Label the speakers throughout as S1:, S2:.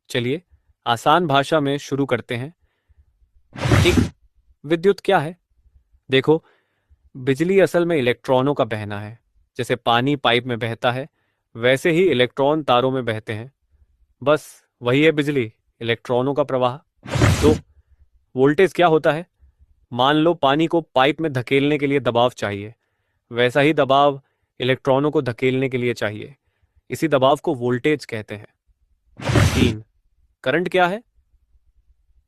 S1: चलिए आसान भाषा में शुरू करते हैं। एक विद्युत क्या है? देखो, बिजली असल में इलेक्ट्रॉनों का बहना है। जैसे पानी पाइप में बहता है, वैसे ही इलेक्ट्रॉन तारों में बहते हैं। बस वही है बिजली, इलेक्ट्रॉनों का प्रवाह। तो वोल्टेज क्या होता है? मान लो पानी को पाइप में धकेलने के लिए दबाव चाहिए, वैसा ही दबाव इलेक्ट्रॉनों को धकेलने के लिए चाहिए। इसी दबाव को वोल्टेज कहते हैं। 3 करंट क्या है?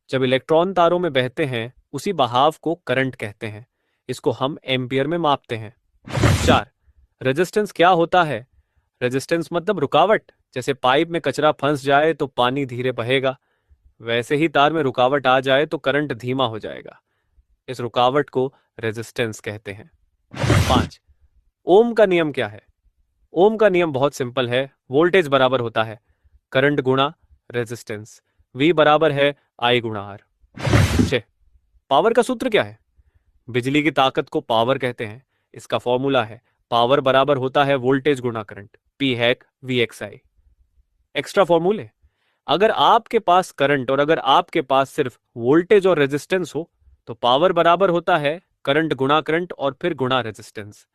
S1: जब इलेक्ट्रॉन तारों में बहते हैं, उसी बहाव को करंट कहते हैं। इसको हम एम्पियर में मापते हैं। 4 रेजिस्टेंस क्या होता है? रेजिस्टेंस मतलब रुकावट। जैसे पाइप में कचरा फंस जाए तो पानी धीरे बहेगा, वैसे ही तार में रुकावट आ जाए तो करंट धीमा हो जाएगा। इस रुकावट को रेजिस्टेंस कहते हैं। 5 ओम का नियम क्या है? ओम का नियम बहुत सिंपल है। वोल्टेज बराबर होता है करंट गुणा रेजिस्टेंस। V बराबर है I गुणा R। 6 पावर का सूत्र क्या है? बिजली की ताकत को पावर कहते हैं। इसका फॉर्मूला है पावर बराबर होता है वोल्टेज गुणा current, P hack VXI। Extra फॉर्मूले, अगर आपके पास करंट और अगर आपके पास सिर्फ वोल्टेज और रेजिस्टेंस हो तो पावर बराबर होता है करंट गुणा करंट और फिर गुणा रेजिस्टेंस।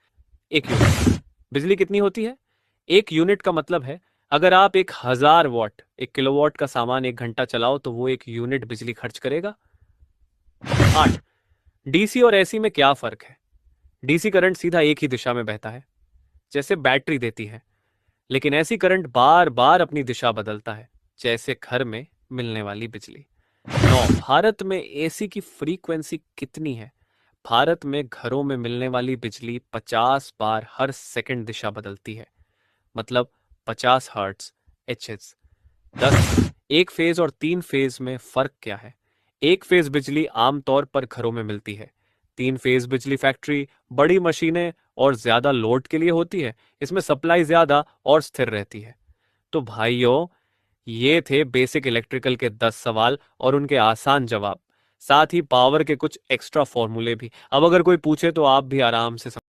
S1: एक यूनिट बिजली कितनी होती है? एक यूनिट का मतलब है अगर आप 1000 वॉट 1 किलोवाट का सामान 1 घंटा चलाओ तो वो 1 यूनिट बिजली खर्च करेगा। 8 डीसी और एसी में क्या फर्क है? डीसी करंट सीधा एक ही दिशा में बहता है, जैसे बैटरी देती है, लेकिन एसी करंट बार बार अपनी दिशा बदलता है, जैसे घर में मिलने वाली बिजली। 9 भारत में एसी की फ्रीक्वेंसी कितनी है? भारत में घरों में मिलने वाली बिजली 50 बार हर सेकंड दिशा बदलती है, मतलब 50 हर्ट्ज एचएच। 10 एक फेज और 3 फेज में फर्क क्या है? एक फेज बिजली आमतौर पर घरों में मिलती है। 3 फेज बिजली फैक्ट्री, बड़ी मशीनें और ज्यादा लोड के लिए होती है। इसमें सप्लाई ज्यादा और स्थिर रहती है। तो भाइयों, ये थे बेसिक इलेक्ट्रिकल के 10 सवाल और उनके आसान जवाब, साथ ही पावर के कुछ एक्स्ट्रा फॉर्मूले भी। अब अगर कोई पूछे तो आप भी आराम से